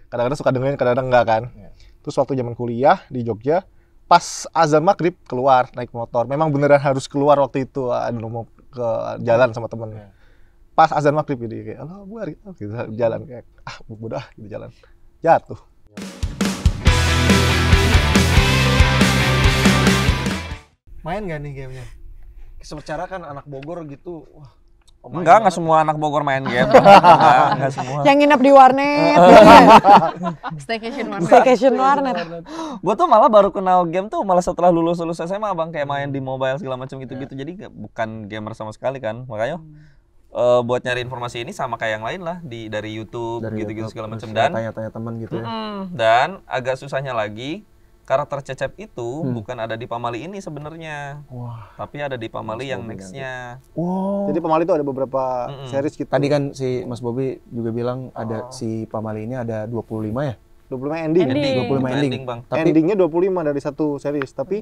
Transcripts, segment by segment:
Kadang-kadang suka dengerin, kadang-kadang enggak kan. Terus waktu zaman kuliah di Jogja, pas azan maghrib keluar naik motor. Memang beneran harus keluar waktu itu, mau ke jalan sama temen. Pas azan maghrib ini kayak, Allah buar gitu, jalan kayak, bodoh gitu jalan. Jatuh. Main nggak nih gamenya? Secara kan anak Bogor gitu, wah. Enggak semua anak Bogor main game. Enggak semua. Yang nginep di warnet. Staycation warnet. Gue tuh malah baru kenal game tuh malah setelah lulus SMA bang, kayak main di mobile segala macam gitu-gitu. Jadi bukan gamer sama sekali kan. Makanya buat nyari informasi ini sama kayak yang lain lah dari YouTube gitu-gitu segala macam, dan tanya-tanya teman gitu ya. Dan agak susahnya lagi, karakter Cecep itu bukan ada di Pamali ini sebenarnya, tapi ada di Pamali yang nextnya. Jadi Pamali itu ada beberapa series gitu. Tadi kan si Mas Bobi juga bilang ada si Pamali ini ada 25 ya? 25 ending. 25 ending. Bang. Tapi endingnya 25 dari satu series. Tapi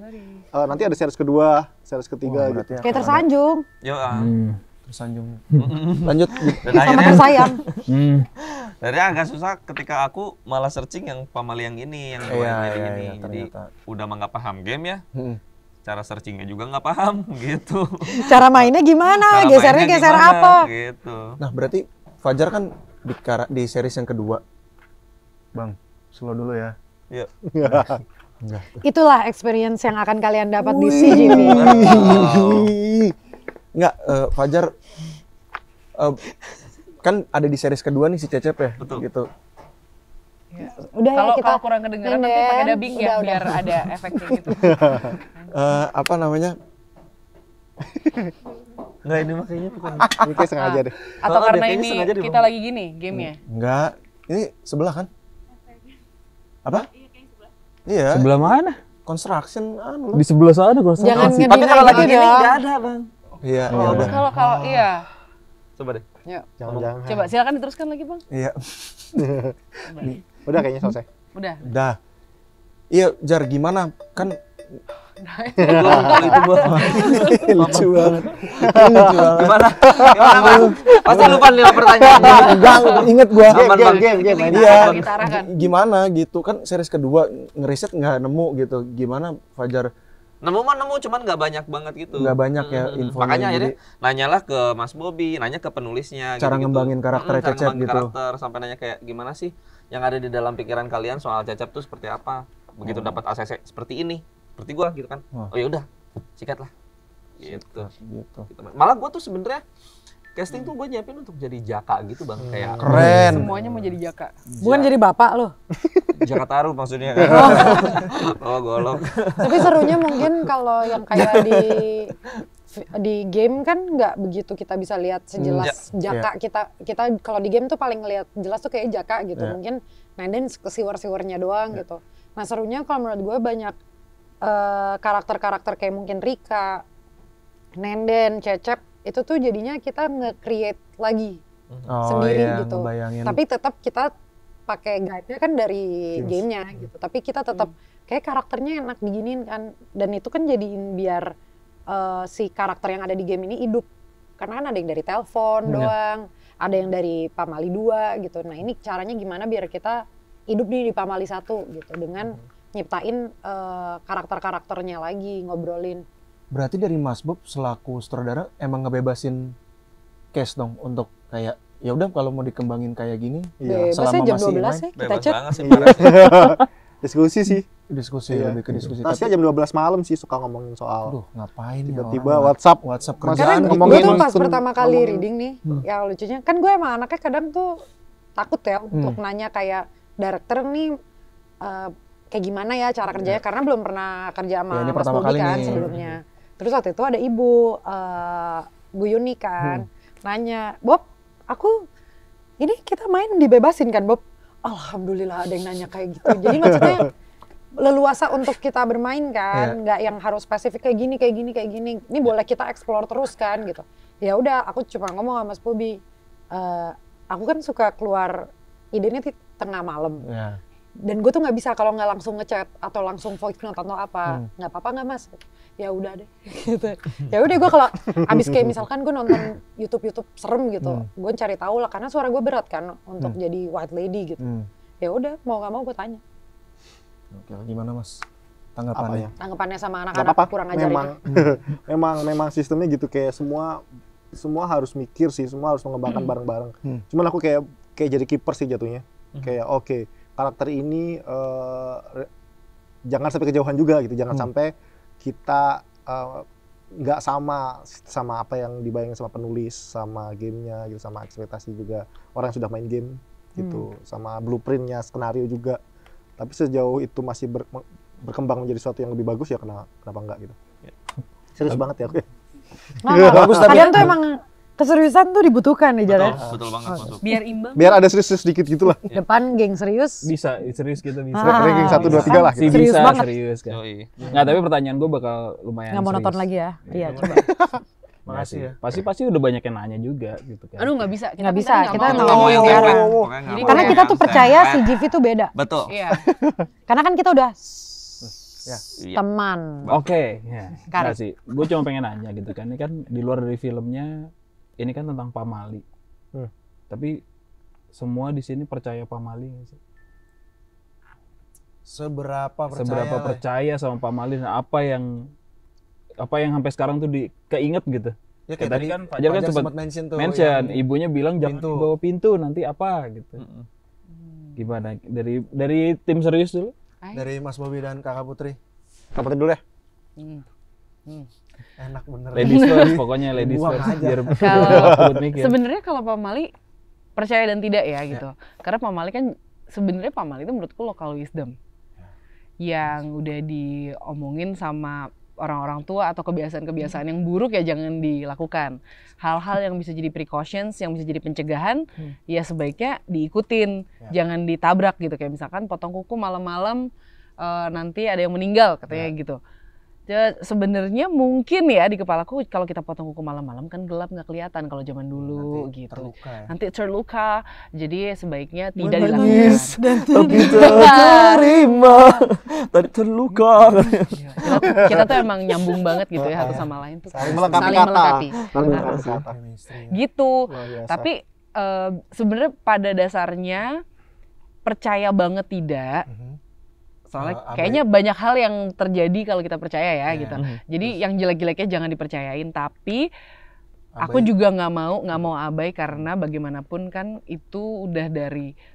nanti ada series kedua, series ketiga gitu. Kayak tersanjung. Yo, tersanjung. Lanjut. Dan Sama akhirnya tersayang. akhirnya agak susah ketika aku malah searching yang Pamali yang ini, yang ini. Jadi udah nggak paham game ya. Cara searchingnya juga nggak paham gitu. Cara mainnya gimana? Gesernya geser apa? Gitu. Nah berarti Fajar kan di series yang kedua. Bang, slow dulu ya. Iya. Enggak. Itulah experience yang akan kalian dapat di CGV. Enggak, Fajar kan ada di series kedua nih si Cecep ya. Betul. Gitu. Udah ya kita kalau kurang kedengeran nanti pakai dubbing ya biar ada efeknya gitu. Apa namanya? Enggak, ini makanya bukan. Ini kayak sengaja deh. Atau karena kayaknya ini sengaja kita lagi gini gamenya. Enggak. Ini sebelah kan? Apa? Iya. Sebelah mana? Construction Di sebelah sana construction. jangan Tapi ngedina kalau lagi gitu gini dong. nggak ada bang. Iya, Oh, ya udah. Kalau iya. Coba deh. Yuk. Jangan. Coba silakan diteruskan lagi, Bang. Iya. Udah kayaknya selesai. Udah. Dah. Iya, Jar gimana? Kan Itu gua. lucu banget. Gimana bang? Masa lupa nih pertanyaan? Enggak, inget gua. Game. Iya. Kita arahkan. Gimana gitu kan series kedua ngeriset nggak nemu gitu. Gimana Fajar? Nemu cuman nggak banyak banget gitu. Nggak banyak ya infonya. Makanya akhirnya jadi nanyalah ke Mas Bobi, nanya ke penulisnya. cara ngembangin karakter cara Cecep ngembangin gitu. karakter, sampai nanya kayak gimana sih yang ada di dalam pikiran kalian soal Cecep tuh seperti apa. Begitu dapat ACC seperti ini, seperti gua gitu kan. Oh ya udah, sikat lah. Gitu. Malah gua tuh sebenarnya casting tuh gue nyiapin untuk jadi Jaka gitu bang, kayak Keren. Semuanya mau jadi Jaka. Bukan jadi bapak loh. Jaka Taruh maksudnya kan. Oh golok. Tapi serunya mungkin kalau yang kayak di game kan nggak begitu kita bisa lihat sejelas Jaka. Kita kalau di game tuh paling ngelihat jelas tuh kayak Jaka gitu. Mungkin Nenden kesiwar-siwarnya doang gitu. Nah serunya kalau menurut gue banyak karakter-karakter kayak mungkin Rika, Nenden, Cecep, itu tuh jadinya kita nge-create lagi sendiri gitu. Ngebayangin. Tapi tetap kita pakai guide-nya kan dari gamenya gitu. Tapi kita tetap kayak karakternya enak diginin kan. Dan itu kan jadiin biar si karakter yang ada di game ini hidup. Karena kan ada yang dari telepon doang, ada yang dari Pamali 2 gitu. Nah ini caranya gimana biar kita hidup di Pamali 1 gitu. Dengan nyiptain karakter-karakternya lagi, ngobrolin. Berarti dari Mas Bob selaku sutradara emang ngebebasin case dong untuk kayak ya udah kalau mau dikembangin kayak gini Bebasnya jam 12 ya kita Bebas chat. banget sih parahnya. Diskusi sih. diskusi lebih ke diskusi. Tasya jam 12 malam sih suka ngomongin soal. Aduh, ngapain ya Tiba-tiba orang WhatsApp Karena kerjaan gue ngomongin tuh pas kun- pertama kali ngomongin. reading nih, yang lucunya kan gue emang anaknya kadang tuh takut ya untuk nanya kayak director nih kayak gimana ya cara kerjanya karena belum pernah kerja sama Ya, ini Mas pertama Bobi kali kan nih. sebelumnya. Terus waktu itu ada ibu Bu Yuni kan nanya, Bob, aku ini kita main dibebasin kan Bob? Alhamdulillah ada yang nanya kayak gitu. Jadi maksudnya leluasa untuk kita bermain kan, nggak yang harus spesifik kayak gini, kayak gini, kayak gini. Ini boleh kita explore terus kan gitu. Ya udah, aku cuma ngomong sama Mas Bobi, aku kan suka keluar idenya di tengah malam. Ya. Dan gue tuh nggak bisa kalau nggak langsung ngechat atau langsung voice note atau apa. Nggak apa-apa nggak Mas? Ya udah deh. Gitu. Ya udah gue kalau abis kayak misalkan gue nonton YouTube serem gitu, gue cari tahu lah karena suara gue berat kan untuk jadi white lady gitu. Ya udah, mau nggak mau gue tanya. Oke, gimana Mas tanggapannya? Tanggapannya sama Nggak anak-anak apa-apa. kurang ajar memang, itu. memang sistemnya gitu, kayak semua harus mikir sih, semua harus mengembangkan bareng-bareng. Cuman aku kayak jadi kiper sih jatuhnya. Kayak oke, karakter ini jangan sampai kejauhan juga gitu, jangan sampai kita nggak sama apa yang dibayangin sama penulis, sama gamenya gitu, sama ekspektasi juga orang yang sudah main game gitu, sama blueprintnya, skenario juga. Tapi sejauh itu masih berkembang menjadi sesuatu yang lebih bagus, ya kenapa enggak gitu. Serius banget ya aku. Bagus, tapi kadang tuh emang keseriusan tuh dibutuhkan nih Jalan. Betul banget masuk. Biar imbang. Biar ada serius sedikit gitu lah. Depan geng serius. Bisa, serius kita bisa. Ranking 1, 2, 3 lah Sih gitu. Serius bisa, banget. serius kan. Yoi. Nggak, tapi pertanyaan gue bakal lumayan Nggak mau serius. nonton lagi ya? Iya, coba. Makasih ya. Pasti udah banyak yang nanya juga gitu kan. Aduh nggak bisa. Nggak bisa, kita nggak nggak mau yang yang parah. Jadi Karena kita tuh percaya si Jiv. Jiv itu beda. Betul. Iya. Karena kan kita udah Ya. teman. Oke, ya. Karik. Nggak sih. Gue cuma pengen nanya gitu kan. Ini kan di luar dari filmnya, ini kan tentang pamali. Tapi semua di sini percaya pamali nggak sih? Seberapa Percaya sama pamali, dan apa yang sampai sekarang tuh keinget gitu. Ya Kayak tadi kan Fajar kan sempat mention tuh. mention, yang ibunya bilang jangan pintu. bawa pintu, nanti apa gitu. Gimana dari tim serius dulu? dari Mas Bobby dan Kakak Putri. Kapan dulu ya? Enak bener. Ladies first, pokoknya ladies Buang first. aja. Biar Kalau mikir. sebenarnya kalau pamali percaya dan tidak ya gitu. Karena pamali kan sebenarnya pamali itu menurutku local wisdom. Yang udah diomongin sama orang-orang tua atau kebiasaan-kebiasaan yang buruk ya jangan dilakukan. Hal-hal yang bisa jadi precautions, yang bisa jadi pencegahan, ya sebaiknya diikutin, jangan ditabrak gitu. Kayak misalkan potong kuku malam-malam nanti ada yang meninggal katanya gitu. Sebenarnya mungkin ya di kepalaku kalau kita potong kuku malam-malam kan gelap nggak kelihatan kalau zaman dulu Nanti gitu. terluka ya. Nanti terluka, jadi sebaiknya tidak Menangis, dilakukan. tapi terima, tadi terluka. Kita tuh emang nyambung banget gitu ya satu sama lain tuh. Saling melengkapi Saling kata. melengkapi. Saling melengkapi kata. Chemistry. Gitu. Luar biasa. Tapi sebenarnya pada dasarnya percaya banget tidak. Soalnya Abai. kayaknya banyak hal yang terjadi kalau kita percaya ya Iya. gitu. Jadi yang jelek-jeleknya jangan dipercayain. Tapi aku Abai. juga nggak mau abai karena bagaimanapun kan itu udah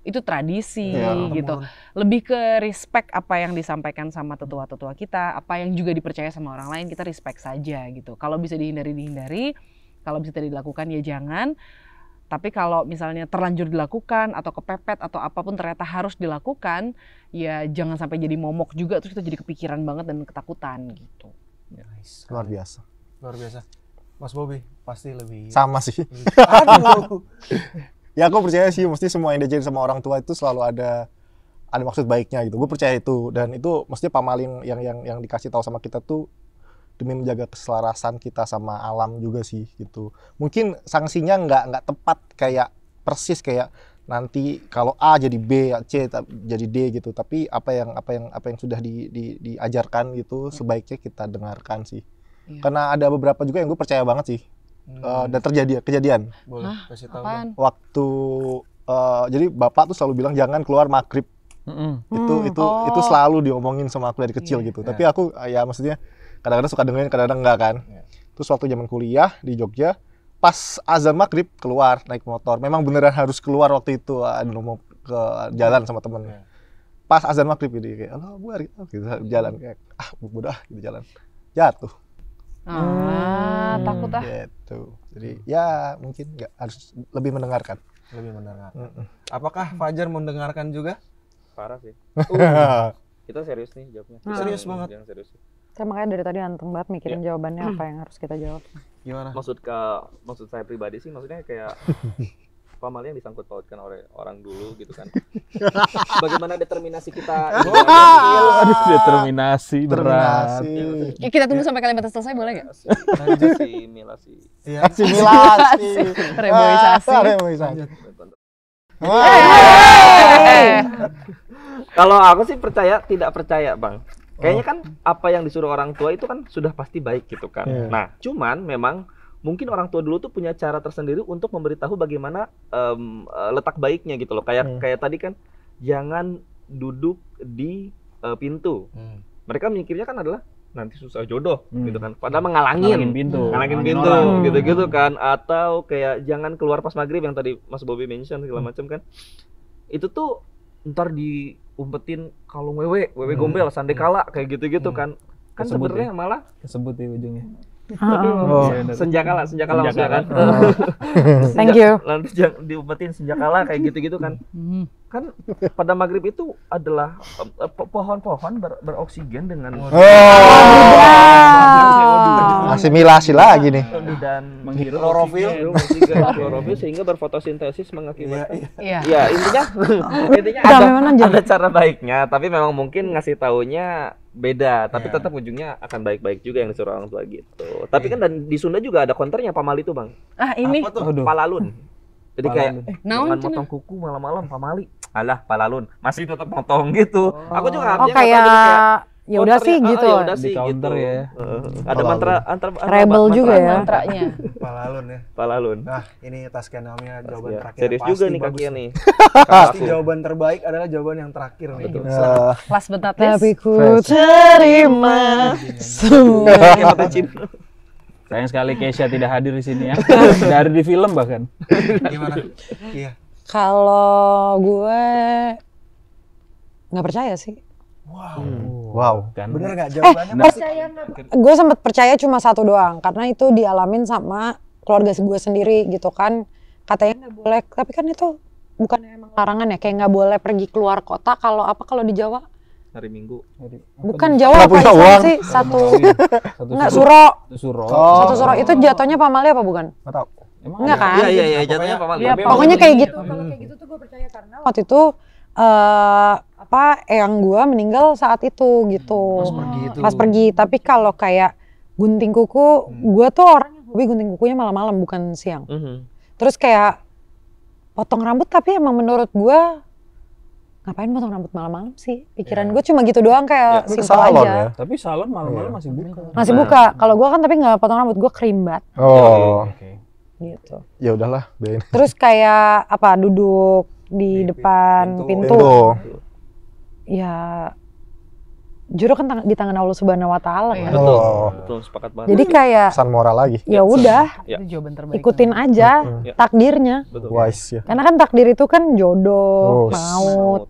itu tradisi Iya. gitu. Lebih ke respect apa yang disampaikan sama tetua-tetua kita, apa yang juga dipercaya sama orang lain, kita respect saja gitu. Kalau bisa dihindari, kalau bisa tidak dilakukan ya jangan. Tapi kalau misalnya terlanjur dilakukan atau kepepet atau apapun ternyata harus dilakukan, ya jangan sampai jadi momok juga terus kita jadi kepikiran banget dan ketakutan gitu. Nice. Luar biasa. Luar biasa. Mas Bobby pasti lebih. Sama sih. Aduh. Ya aku percaya sih, mesti semua yang diajarin sama orang tua itu selalu ada maksud baiknya gitu. Gue percaya itu, dan itu mestinya pamaling yang dikasih tahu sama kita tuh demi menjaga keselarasan kita sama alam juga sih gitu. Mungkin sanksinya nggak tepat kayak persis kayak nanti kalau A jadi B, C jadi D gitu. Tapi apa yang sudah diajarkan gitu sebaiknya kita dengarkan sih. Iya. Karena ada beberapa juga yang gue percaya banget sih. Dan kejadian. Boleh kasih tahu. Apaan? Waktu jadi bapak tuh selalu bilang jangan keluar maghrib. Itu selalu diomongin sama aku dari kecil gitu. Tapi aku ya maksudnya kadang-kadang suka dengerin, kadang-kadang enggak kan. Terus waktu zaman kuliah di Jogja, pas azan maghrib keluar naik motor. Memang beneran harus keluar waktu itu, mau ke jalan sama temen. Pas azan maghrib ini kayak, Allah buar gitu, jalan kayak, bodoh gitu jalan. Jatuh. Takut ah. Gitu. Jadi ya mungkin nggak harus lebih mendengarkan. Lebih mendengarkan. Apakah Fajar mendengarkan juga? Parah sih. Kita serius nih jawabnya. Serius banget. Yang serius. Saya makanya dari tadi anteng banget mikirin jawabannya apa yang harus kita jawab. Gimana? Maksud saya pribadi sih maksudnya kayak pamali yang disangkut pautkan oleh orang dulu gitu kan. Bagaimana determinasi kita? Aduh, determinasi berat. Ya, kita tunggu sampai kalimat selesai boleh nggak? Asimilasi. Iya. Asimilasi. Reboisasi. Reboisasi. Kalau aku sih tidak percaya, Bang. Kayaknya kan apa yang disuruh orang tua itu kan sudah pasti baik gitu kan. Nah, cuman memang mungkin orang tua dulu tuh punya cara tersendiri untuk memberitahu bagaimana letak baiknya gitu loh. Kayak tadi kan jangan duduk di pintu. Mereka mikirnya kan adalah nanti susah jodoh gitu kan. Padahal ngalangin pintu. Ngalangin pintu gitu-gitu kan. Atau kayak jangan keluar pas maghrib yang tadi Mas Bobby mention segala macam kan. Itu tuh ntar diumpetin kalung wewe gombel, sandekala kayak gitu-gitu kan. Kan Kesebut sebenarnya malah Kesebut di ujungnya. senjakala maksudnya kan. Thank you. Nanti diumpetin senjakala kayak gitu-gitu kan. Kan pada maghrib itu adalah pohon-pohon beroksigen dengan Asimilasi lagi nih. dan Menghirup Klorofil. klorofil sehingga berfotosintesis mengakibatkan. Iya. Ya intinya ada cara baiknya, tapi memang mungkin ngasih taunya beda, tapi tetap ujungnya akan baik-baik juga yang disuruh orang tua gitu. Tapi kan dan di Sunda juga ada konternya pamali itu bang, Ini palalun. Jadi kayak naon jangan motong kuku malam-malam pamali. Alah palalun masih tetap motong gitu. Aku juga Oh kayak ya udah sih gitu. Ya udah sih Di counter gitu. ya. Ada mantra Rebel juga ya. mantranya. Palalun ya. palalun. Nah, ini tas Kenamnya jawaban Ya, terakhir. serius Pasti juga nih bagus kakinya nih. Pasti jawaban terbaik adalah jawaban yang terakhir nih. Kelas betates. Tapi ku terima semua. Kayak mata Cina. Sayang sekali Keisha tidak hadir di sini ya. Dari di film bahkan. Gimana? Iya. Kalau gue nggak percaya sih. Wow. Kan. Bener nggak jawabannya? Gue sempet percaya cuma satu doang karena itu dialamin sama keluarga gue sendiri gitu kan. Katanya nggak boleh, tapi kan itu bukan emang larangan ya, kayak nggak boleh pergi keluar kota kalau di Jawa. Hari Minggu. Bukan Jawa Nggak apa punya Islam uang. sih? Satu Suro. enggak Suro. Suro. Satu Suro itu jatuhnya pamali apa bukan? Nggak tahu. Emang Enggak kan? Iya jatuhnya pamali. Iya, Pokoknya kayak gitu. Kalau kayak gitu tuh gue percaya karena waktu itu eyang gue meninggal saat itu gitu. Pas pergi. Tapi kalau kayak gunting kuku, gue tuh orang yang hobi gunting kukunya malam-malam bukan siang. Terus kayak potong rambut, tapi emang menurut gue ngapain potong rambut malam-malam sih? Pikiran gue cuma gitu doang kayak Lu ke simpel salon aja. ya? Tapi salon malam-malam masih buka. Masih buka. Kalau gue kan tapi nggak potong rambut, gue kerimbat Oh, Oke. gitu. ya udahlah, biarin. Terus kayak duduk di depan pintu. Ya jujur kan di tangan Allah Subhanahu Wa Taala kan. Betul, sepakat banget. Jadi kayak Pesan moral lagi. ya udah Ya. Itu jawaban terbaik. ikutin aja takdirnya. Betul. Wise ya. Karena kan takdir itu kan jodoh, Oh, maut,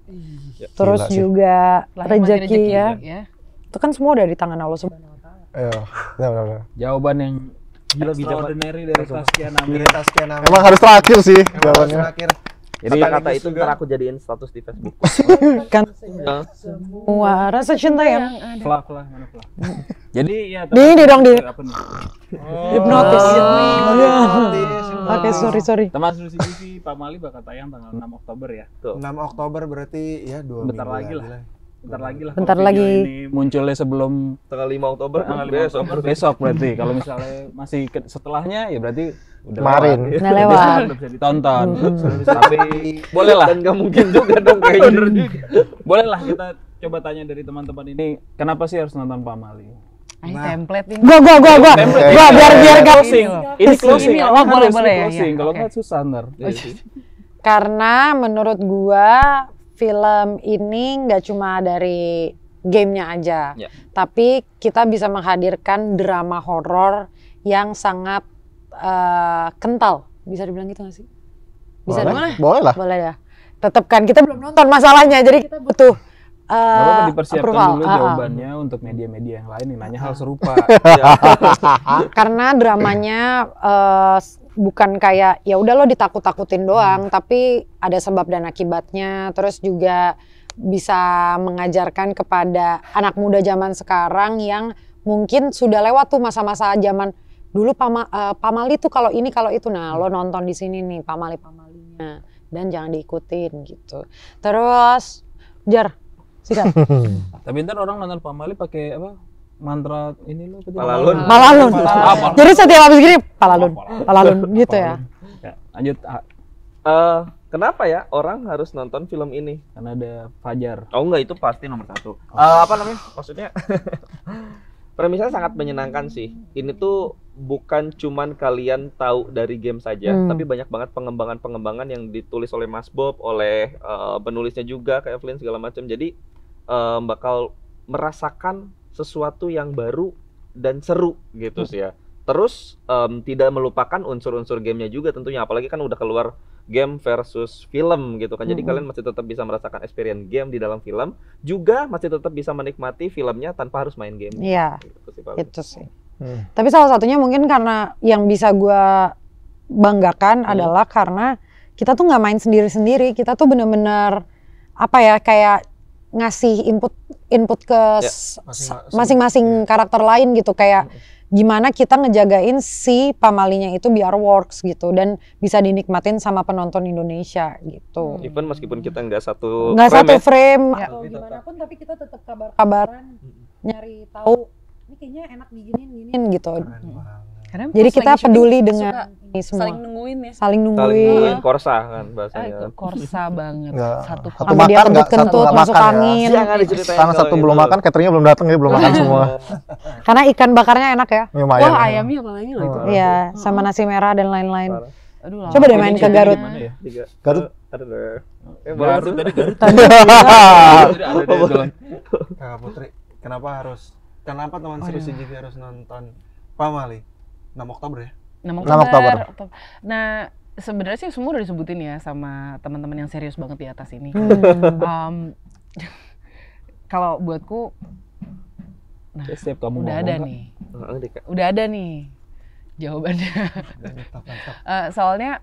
Ya. terus Gila sih. juga Lahir mati rezeki ya. ya. Itu kan semua udah di tangan Allah Subhanahu Wa Taala. Iya, benar. Jawaban yang extraordinary dari Saskia Nami. Tas Kenamnya. Emang harus terakhir sih Harus jawabannya. terakhir. Jadi Kata-kata itu ntar aku jadiin status di Facebook. Kan semua rasa cinta yang Flah, mana Flah? Jadi ya Di dong, di. apa nih? hipnotis. Hipnotis. Oke, sorry. Teman Susi TV Pak Mali bakal tayang tanggal 6 Oktober ya. 6 Oktober berarti ya 2 Bentar minggu lagi lah. Bentar lagi lah. Bentar kalau video lagi. Ini munculnya sebelum Tanggal 5 Oktober tanggal 5 besok. Oktober besok berarti. Kalau misalnya masih setelahnya ya berarti udah Kemarin. lewat. Udah lewat. Udah bisa ditonton. Tapi boleh lah. Dan nggak mungkin juga dong kayaknya. Boleh lah kita coba tanya dari teman-teman ini kenapa sih harus nonton Pak Mali? Ini template ini. Gua biar gak Closing. Ini closing. Ini, Emang boleh, harus boleh ya, closing. ya, Kalau oke. nggak susah ntar. Karena menurut gua film ini nggak cuma dari gamenya aja, Ya. tapi kita bisa menghadirkan drama horor yang sangat kental. Bisa dibilang gitu nggak sih? Bisa Boleh. dong? Boleh lah. Boleh ya. Tetap kan kita belum nonton masalahnya, jadi kita butuh Gak apa-apa dipersiapkan approval. dulu jawabannya untuk media-media yang lain yang nanya hal serupa. Karena dramanya bukan kayak ya udah lo ditakut-takutin doang, tapi ada sebab dan akibatnya. Terus juga bisa mengajarkan kepada anak muda zaman sekarang yang mungkin sudah lewat tuh masa-masa zaman dulu pamali tuh kalau ini kalau itu. Nah, lo nonton di sini nih pamalinya dan jangan diikutin gitu. Terus Jar, sikat. Tapi ntar orang nonton Pak Mali pakai apa? Mantra ini loh. Palalun. Palalun. Jadi setiap habis gini palalun gitu ya. Ya, lanjut. Kenapa ya orang harus nonton film ini? Karena ada Fajar. Oh enggak, itu pasti nomor 1. Apa namanya? Maksudnya Premisnya sangat menyenangkan sih. Ini tuh bukan cuman kalian tahu dari game saja, tapi banyak banget pengembangan-pengembangan yang ditulis oleh Mas Bob, oleh penulisnya juga kayak Flynn segala macam. Jadi bakal merasakan sesuatu yang baru dan seru gitu sih ya. Terus tidak melupakan unsur-unsur gamenya juga tentunya, apalagi kan udah keluar game versus film gitu kan. Jadi kalian masih tetap bisa merasakan experience game di dalam film, juga masih tetap bisa menikmati filmnya tanpa harus main game. Iya, gitu sih, paling. itu sih. Tapi salah satunya mungkin karena yang bisa gue banggakan adalah karena kita tuh nggak main sendiri-sendiri, kita tuh bener-bener apa ya, kayak ngasih input ke masing-masing karakter lain gitu, kayak gimana kita ngejagain si pamalinya itu biar works gitu dan bisa dinikmatin sama penonton Indonesia gitu. Even meskipun kita nggak satu frame atau gimana pun, tapi kita tetap kabaran nyari tahu ini kayaknya enak diginin gitu. Karena jadi pas kita lagi syuting peduli suka dengan ini semua. saling nungguin ya. Saling nungguin. korsa kan bahasanya. Korsa banget. Satu Sampai dia kentut-kentut masuk angin. Karena satu belum makan, cateringnya belum datang, jadi belum makan semua. Karena ikan bakarnya enak ya. Lumayan. Wah, ayamnya apalagi loh itu. Iya, sama nasi merah dan lain-lain. Aduh, Coba deh main ke Garut. Garut. Garut tadi Garut. Kakak Putri, kenapa teman seru CGV harus nonton Pamali? 6 Oktober ya? 6 Oktober. Nah, sebenarnya sih semua udah disebutin ya sama teman-teman yang serius banget di atas ini. Kalau buatku, nah, setiap kamu udah ada nih. Udah ada nih jawabannya. Soalnya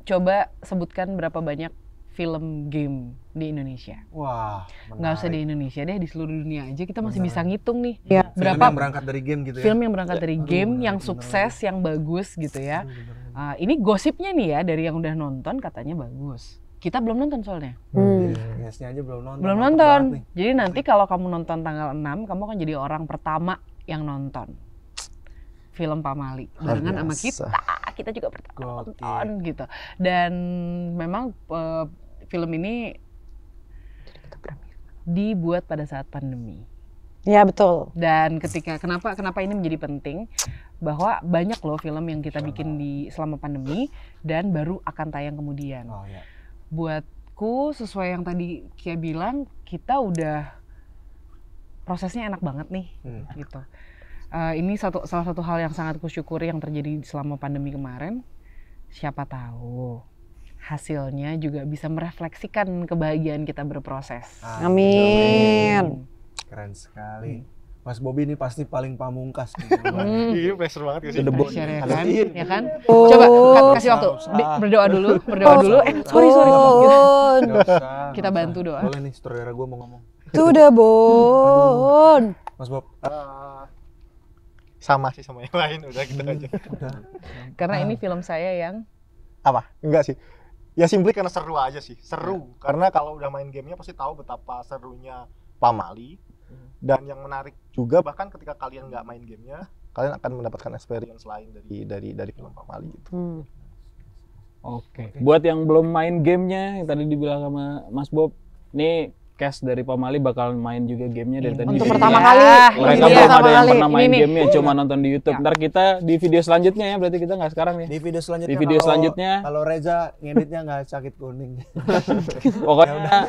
coba sebutkan berapa banyak film game di Indonesia. Wah, nggak usah di Indonesia deh, di seluruh dunia aja kita masih bisa ngitung nih. Ya. Film yang berangkat dari game gitu ya? Film yang berangkat dari game, yang sukses, yang bagus gitu ya. Ini gosipnya nih ya, dari yang udah nonton katanya bagus. Kita belum nonton soalnya. Guysnya aja belum nonton. Belum nonton. Jadi nanti kalau kamu nonton tanggal 6, kamu akan jadi orang pertama yang nonton film Pamali barengan sama kita. Kita juga pertama nonton gitu. Dan memang film ini dibuat pada saat pandemi. Ya betul. Dan kenapa ini menjadi penting, bahwa banyak loh film yang kita bikin selama pandemi dan baru akan tayang kemudian. Buatku sesuai yang tadi Kia bilang, kita udah prosesnya enak banget nih gitu. Ini salah satu hal yang sangat kusyukuri yang terjadi selama pandemi kemarin. Siapa tahu hasilnya juga bisa merefleksikan kebahagiaan kita berproses. Amin. Keren sekali. Mas Bobby ini pasti paling pamungkas. Iya, pressure banget sih. Ya kan? Ya kan? Coba kasih waktu. Berdoa dulu. Sorry. Kita bantu doa. Boleh nih, saudara gue mau ngomong. Sudah, Bon. Mas Bob. Sama sih sama yang lain, udah gitu aja. Karena ini film saya yang apa? Enggak sih. Ya simply karena seru aja sih. Seru. Karena kalau udah main gamenya pasti tahu betapa serunya Pamali. Dan yang menarik juga, bahkan ketika kalian nggak main gamenya, kalian akan mendapatkan experience lain dari film Pamali gitu. Oke. Buat yang belum main gamenya, yang tadi dibilang sama Mas Bob, nih cast dari Pamali bakal main juga gamenya dari tadi. Untuk pertama kali. Mereka belum ada yang pernah main gamenya, cuma nonton di YouTube. Ntar kita di video selanjutnya ya, berarti kita nggak sekarang nih. Di video selanjutnya. Di video selanjutnya. Kalau Reza ngeditnya nggak sakit kuning. Pokoknya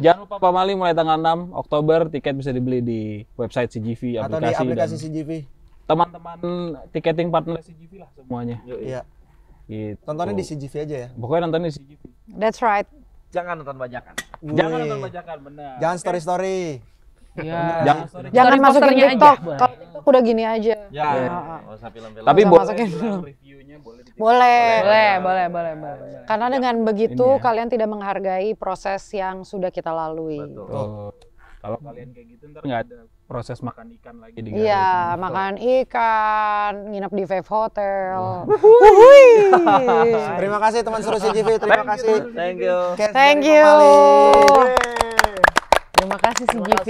jangan lupa Pamali mulai tanggal 6 Oktober, tiket bisa dibeli di website CGV, atau di aplikasi CGV. Teman-teman tiketing partner CGV lah semuanya. Iya. Gitu. Tontonnya di CGV aja ya. Pokoknya nontonnya di CGV. That's right. Jangan nonton bajakan. Jangan nonton bajakan, benar. Jangan story. ya. Jangan masukin posternya TikTok. aja. Kalau TikTok udah gini aja. Ya. Enggak usah film-film. Tapi Bisa boleh masukin. reviewnya boleh di Boleh. Boleh. Karena dengan begitu Ini ya. kalian tidak menghargai proses yang sudah kita lalui. Betul. Kalau kalian kayak gitu ntar nggak ada proses makan ikan lagi di Iya, makan ikan, nginep di Five Hotel. Terima kasih teman seru CGV. Terima kasih. Thank you. Cast Thank dari you. Pamali. Terima kasih CGV.